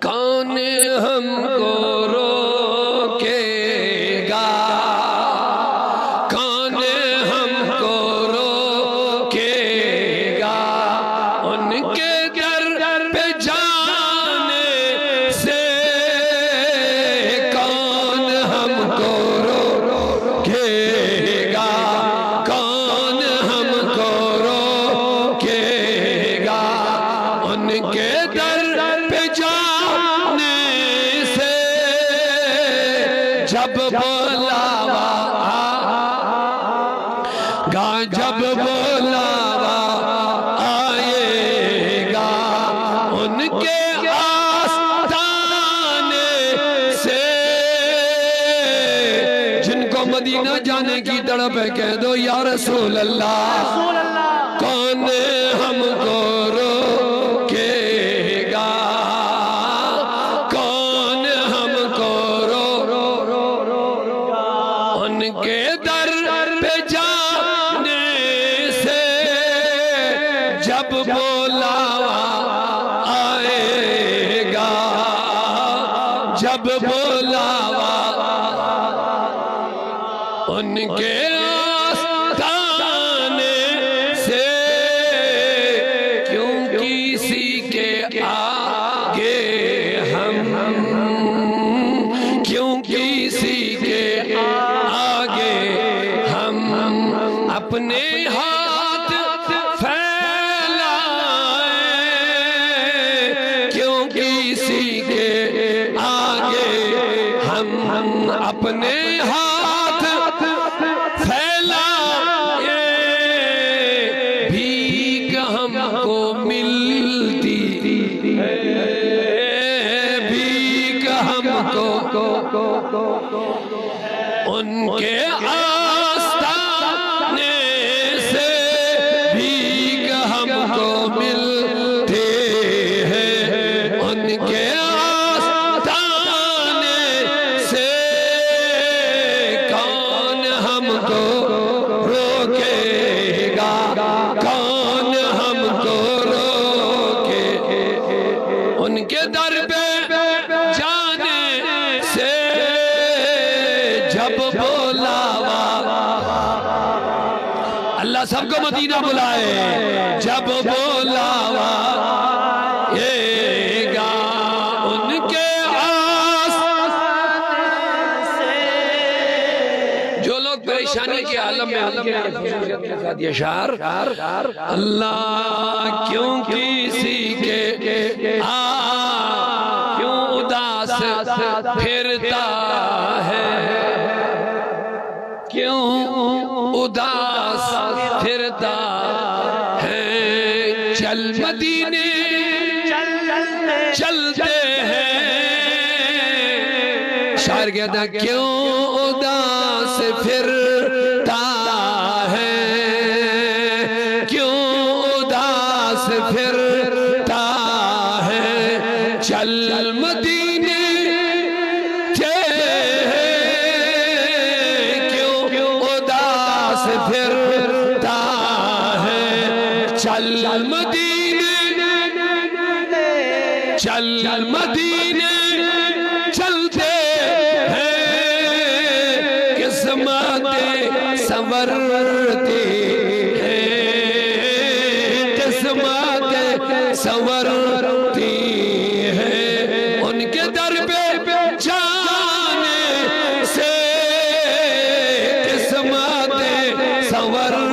کون ہم کو روکے گا، کون ہم کو روکے گا، ان کے در پہ جانے سے کون ہم کو روکے گا، کون ہم کو روکے گا، ان کے در پہ جانے سے جب بلاوا گا، جب بلاوا آئے گا، ان کے آستانے سے جن کو مدینہ جانے کی تڑپ ہے کہہ دو یا رسول اللہ، کون ہم کو روکے گا، کون ہم کو ان کے در پہ جانے سے جب بلاوا آئے گا، جب بلاوا ان کے آستانے سے، کیوں کسی کے آگے ہم، کیوں کسی کے آگے ہم اپنے ہاتھ پھیلائیں، کیوں کسی کے آگے ہم اپنے ہاتھ پھیلائیں، بھیک ہم کو ملتی ہے، بھیک ہم کو ان کے آستانے سے بھیک ہم کو ملتے ہیں، ان کے آستانے سے کون ہم کو روکے گا، کون ہم کو روکے، ان کے در پہ جانے سے جب بلاوا، اللہ سب کو مدینہ بلائے، جب بلاوا یہ گا ان کے آستانے سے، جو لوگ پریشانی کے عالم میں یہ شعر، اللہ کیوں کسی کے کیوں اداس پھرتا ہے، کیوں اداس پھرتا ہے، چل مدینے چلتے ہیں، شاعر کہتا ہے کیوں اداس پھرتا ہے، کیوں اداس پھرتا ہے، چل مدینے پھرتا ہے، چل مدینے، چل مدینے چلتے ہیں، قسمتیں سنورتی ہیں، قسمتیں سنورتی ہیں، ان کے در پہ جانے سے قسمتیں سنورتی